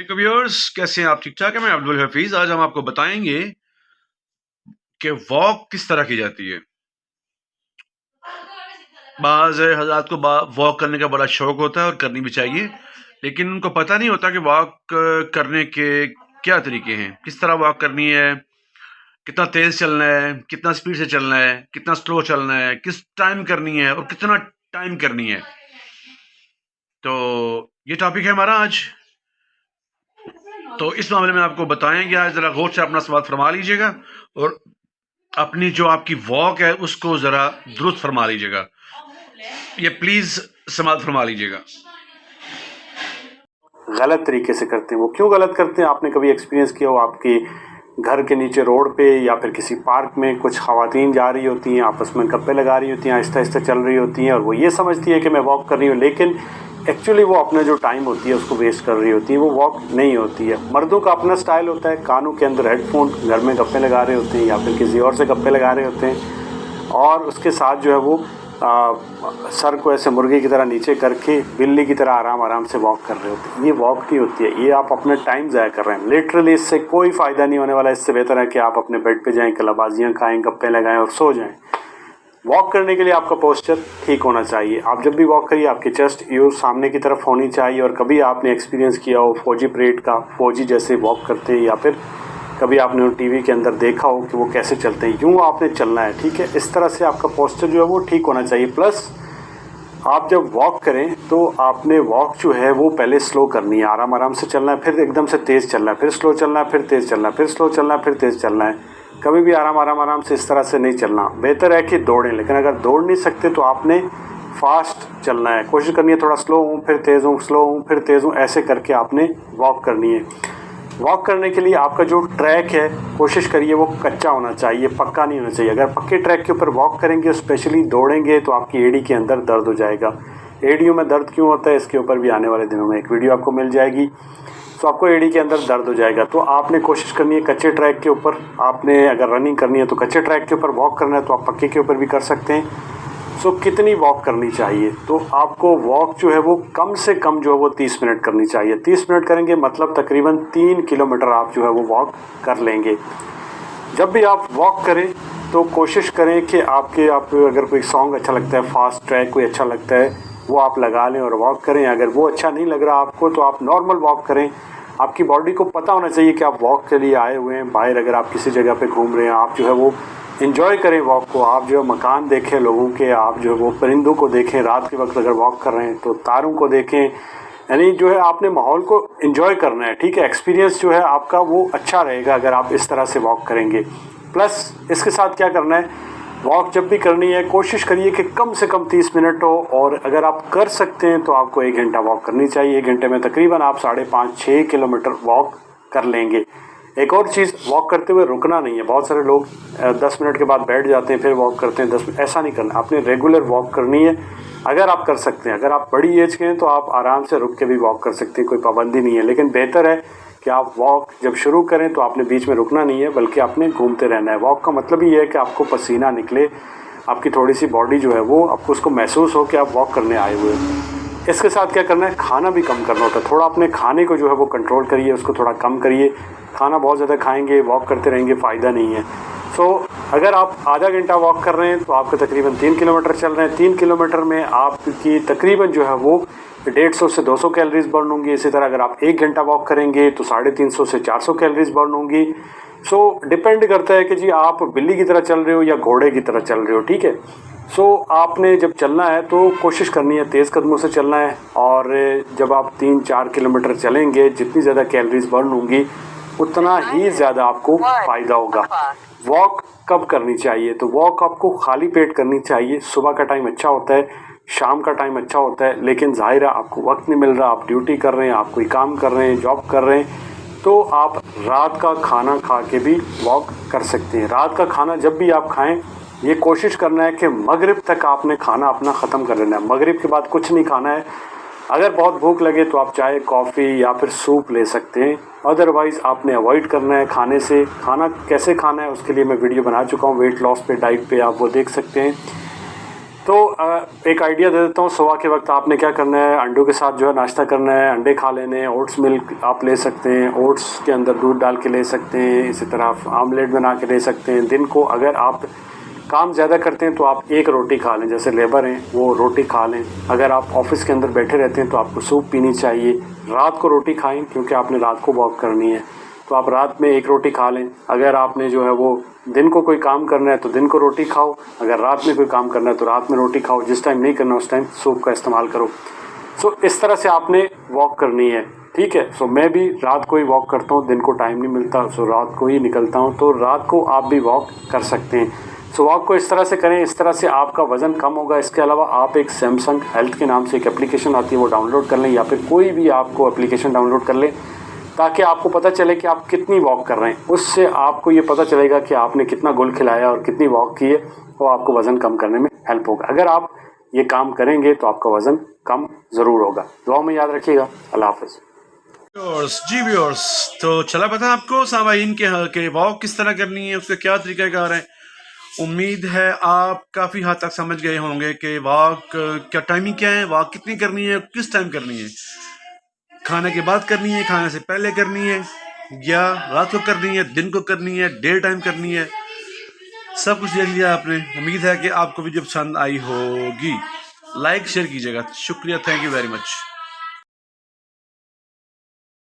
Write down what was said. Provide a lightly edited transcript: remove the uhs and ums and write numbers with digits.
Viewers, कैसे हैं आप? ठीक ठाक है। मैं अब्दुल हफीज। आज हम आपको बताएंगे कि वॉक किस तरह की जाती है। बाज़ हज़रात को वॉक करने का बड़ा शौक होता है और करनी भी चाहिए, लेकिन उनको पता नहीं होता कि वॉक करने के क्या तरीके हैं, किस तरह वॉक करनी है, कितना तेज चलना है, कितना स्पीड से चलना है, कितना स्लो चलना है, किस टाइम करनी है और कितना टाइम करनी है। तो ये टॉपिक है हमारा आज। तो इस मामले में आपको बताएंगे आज। ज़रा गौर से अपना सवाल फरमा लीजिएगा और अपनी जो आपकी वॉक है उसको ज़रा दुरुस्त फरमा लीजिएगा। ये प्लीज़ समाल फरमा लीजिएगा। गलत तरीके से करते हैं। वो क्यों गलत करते हैं, आपने कभी एक्सपीरियंस किया हो? आपके घर के नीचे रोड पे या फिर किसी पार्क में कुछ ख़वातीन जा रही होती हैं, आपस में गप्पे लगा रही होती हैं, आहिस्ता आहिस्ता चल रही होती हैं और वो ये समझती है कि मैं वॉक कर रही हूँ, लेकिन एक्चुअली वो अपना जो टाइम होती है उसको वेस्ट कर रही होती है। वो वॉक नहीं होती है। मर्दों का अपना स्टाइल होता है, कानों के अंदर हेडफोन, घर में गप्पे लगा रहे होते हैं या फिर किसी और से गप्पे लगा रहे होते हैं और उसके साथ जो है वो सर को ऐसे मुर्गे की तरह नीचे करके बिल्ली की तरह आराम आराम से वॉक कर रहे होते हैं। ये वॉक नहीं होती है, ये आप अपना टाइम ज़ाया कर रहे हैं। लिटरली इससे कोई फ़ायदा नहीं होने वाला। इससे बेहतर है कि आप अपने बेड पे जाएं, कलाबाजियाँ खाएं, गप्पे लगाएं और सो जाएं। वॉक करने के लिए आपका पोस्चर ठीक होना चाहिए। आप जब भी वॉक करिए आपकी चेस्ट यूँ सामने की तरफ होनी चाहिए। और कभी आपने एक्सपीरियंस किया हो फौजी परेड का, फौजी जैसे वॉक करते हैं, या फिर कभी आपने टीवी के अंदर देखा हो कि वो कैसे चलते हैं, यूँ आपने चलना है, ठीक है। इस तरह से आपका पोस्चर जो है वो ठीक होना चाहिए। प्लस आप जब वॉक करें तो आपने वॉक जो है वो पहले स्लो करनी है, आराम आराम से चलना है, फिर एकदम से तेज़ चलना है, फिर स्लो चलना है, फिर तेज़ चलना है, फिर स्लो चलना है, फिर तेज़ चलना है। कभी भी आराम आराम आराम से इस तरह से नहीं चलना। बेहतर है कि दौड़ें, लेकिन अगर दौड़ नहीं सकते तो आपने फास्ट चलना है। कोशिश करनी है थोड़ा स्लो हूँ फिर तेज़ हूँ, स्लो हूँ फिर तेज़ हूँ, ऐसे करके आपने वॉक करनी है। वॉक करने के लिए आपका जो ट्रैक है कोशिश करिए वो कच्चा होना चाहिए, पक्का नहीं होना चाहिए। अगर पक्के ट्रैक के ऊपर वॉक करेंगे, स्पेशली दौड़ेंगे, तो आपकी एड़ी के अंदर दर्द हो जाएगा। एड़ियों में दर्द क्यों होता है इसके ऊपर भी आने वाले दिनों में एक वीडियो आपको मिल जाएगी। तो आपको एड़ी के अंदर दर्द हो जाएगा। तो आपने कोशिश करनी है कच्चे ट्रैक के ऊपर। आपने अगर रनिंग करनी है तो कच्चे ट्रैक के ऊपर, वॉक करना है तो आप पक्के के ऊपर भी कर सकते हैं। सो कितनी वॉक करनी चाहिए? तो आपको वॉक जो है वो कम से कम जो है वो 30 मिनट करनी चाहिए। 30 मिनट करेंगे मतलब तकरीबन 3 किलोमीटर आप जो है वो वॉक कर लेंगे। जब भी आप वॉक करें तो कोशिश करें कि आप अगर कोई सॉन्ग अच्छा लगता है, फास्ट ट्रैक कोई अच्छा लगता है, वो आप लगा लें और वॉक करें। अगर वो अच्छा नहीं लग रहा आपको तो आप नॉर्मल वॉक करें। आपकी बॉडी को पता होना चाहिए कि आप वॉक के लिए आए हुए हैं। बाहर अगर आप किसी जगह पे घूम रहे हैं, आप जो है वो एंजॉय करें वॉक को। आप जो है मकान देखें लोगों के, आप जो है वो परिंदों को देखें। रात के वक्त अगर वॉक कर रहे हैं तो तारों को देखें। यानी जो है आपने माहौल को एंजॉय करना है, ठीक है। एक्सपीरियंस जो है आपका वो अच्छा रहेगा अगर आप इस तरह से वॉक करेंगे। प्लस इसके साथ क्या करना है, वॉक जब भी करनी है कोशिश करिए कि कम से कम 30 मिनट हो, और अगर आप कर सकते हैं तो आपको 1 घंटा वॉक करनी चाहिए। 1 घंटे में तकरीबन आप 5.5-6 किलोमीटर वॉक कर लेंगे। एक और चीज़, वॉक करते हुए रुकना नहीं है। बहुत सारे लोग 10 मिनट के बाद बैठ जाते हैं फिर वॉक करते हैं 10 मिनट, ऐसा नहीं करना। आपने रेगुलर वॉक करनी है अगर आप कर सकते हैं। अगर आप बड़ी एज के हैं तो आप आराम से रुक के भी वॉक कर सकते हैं, कोई पाबंदी नहीं है। लेकिन बेहतर है कि आप वॉक जब शुरू करें तो आपने बीच में रुकना नहीं है, बल्कि आपने घूमते रहना है। वॉक का मतलब ही है कि आपको पसीना निकले, आपकी थोड़ी सी बॉडी जो है वो आपको उसको महसूस हो कि आप वॉक करने आए हुए हैं। इसके साथ क्या करना है, खाना भी कम करना होता है। थोड़ा अपने खाने को जो है वो कंट्रोल करिए, उसको थोड़ा कम करिए। खाना बहुत ज़्यादा खाएंगे, वॉक करते रहेंगे, फ़ायदा नहीं है। सो अगर आप आधा घंटा वॉक कर रहे हैं तो आपके तकरीबन 3 किलोमीटर चल रहे हैं। 3 किलोमीटर में आपकी तकरीबन जो है वो 150 से 200 कैलोरीज बर्न होंगी। इसी तरह अगर आप 1 घंटा वॉक करेंगे तो 350 से 400 कैलोरीज बर्न होंगी। सो डिपेंड करता है कि जी आप बिल्ली की तरह चल रहे हो या घोड़े की तरह चल रहे हो, ठीक है। सो आपने जब चलना है तो कोशिश करनी है तेज़ कदमों से चलना है। और जब आप 3-4 किलोमीटर चलेंगे, जितनी ज़्यादा कैलोरीज बर्न होंगी उतना ही ज़्यादा आपको फ़ायदा होगा। वॉक कब करनी चाहिए? तो वॉक आपको खाली पेट करनी चाहिए। सुबह का टाइम अच्छा होता है, शाम का टाइम अच्छा होता है, लेकिन ज़ाहिर है आपको वक्त नहीं मिल रहा। आप ड्यूटी कर रहे हैं, आप कोई काम कर रहे हैं, जॉब कर रहे हैं, तो आप रात का खाना खा के भी वॉक कर सकते हैं। रात का खाना जब भी आप खाएं, ये कोशिश करना है कि मगरिब तक आपने खाना अपना ख़त्म कर लेना है। मगरिब के बाद कुछ नहीं खाना है। अगर बहुत भूख लगे तो आप चाय, कॉफ़ी या फिर सूप ले सकते हैं। अदरवाइज़ आपने अवॉइड करना है खाने से। खाना कैसे खाना है उसके लिए मैं वीडियो बना चुका हूँ, वेट लॉस पे, डाइट पे, आप वो देख सकते हैं। तो एक आइडिया दे देता हूँ। सुबह के वक्त आपने क्या करना है, अंडों के साथ जो है नाश्ता करना है, अंडे खा लेने हैं, ओट्स मिल्क आप ले सकते हैं, ओट्स के अंदर दूध डाल के ले सकते हैं, इसी तरह आप आमलेट बना के ले सकते हैं। दिन को अगर आप काम ज़्यादा करते हैं तो आप एक रोटी खा लें, जैसे लेबर हैं वो रोटी खा लें। अगर आप ऑफिस के अंदर बैठे रहते हैं तो आपको सूप पीनी चाहिए। रात को रोटी खाएं क्योंकि आपने रात को वॉक करनी है, तो आप रात में एक रोटी खा लें। अगर आपने जो है वो दिन को कोई काम करना है तो दिन को रोटी खाओ, अगर रात में कोई काम करना है तो रात में रोटी खाओ। जिस टाइम नहीं करना उस टाइम सूप का इस्तेमाल करो। सो इस तरह से आपने वॉक करनी है, ठीक है। सो मैं भी रात को ही वॉक करता हूँ, दिन को टाइम नहीं मिलता, सो रात को ही निकलता हूँ। तो रात को आप भी वॉक कर सकते हैं। सो वॉक को इस तरह से करें, इस तरह से आपका वज़न कम होगा। इसके अलावा आप एक सैमसंग हेल्थ के नाम से एक एप्लीकेशन आती है वो डाउनलोड कर लें, या फिर कोई भी आपको एप्लीकेशन डाउनलोड कर लें, ताकि आपको पता चले कि आप कितनी वॉक कर रहे हैं। उससे आपको ये पता चलेगा कि आपने कितना गुल खिलाया और कितनी वॉक की है, वो आपको वज़न कम करने में हेल्प होगा। अगर आप ये काम करेंगे तो आपका वज़न कम ज़रूर होगा। दुआ में याद रखिएगा। अल्लाह हाफ़िज़। जी व्यूअर्स, तो चला पता आपको सामाईन के वॉक किस तरह करनी है, उसका क्या तरीक़ाकार है। उम्मीद है आप काफ़ी हद तक समझ गए होंगे कि वॉक क्या टाइमिंग क्या है, वॉक कितनी करनी है, किस टाइम करनी है। खाने के बाद करनी है, खाने से पहले करनी है, या रात को करनी है, दिन को करनी है, डे टाइम करनी है। सब कुछ देख लिया आपने। उम्मीद है कि आपको वीडियो पसंद आई होगी। लाइक शेयर कीजिएगा। शुक्रिया, थैंक यू वेरी मच।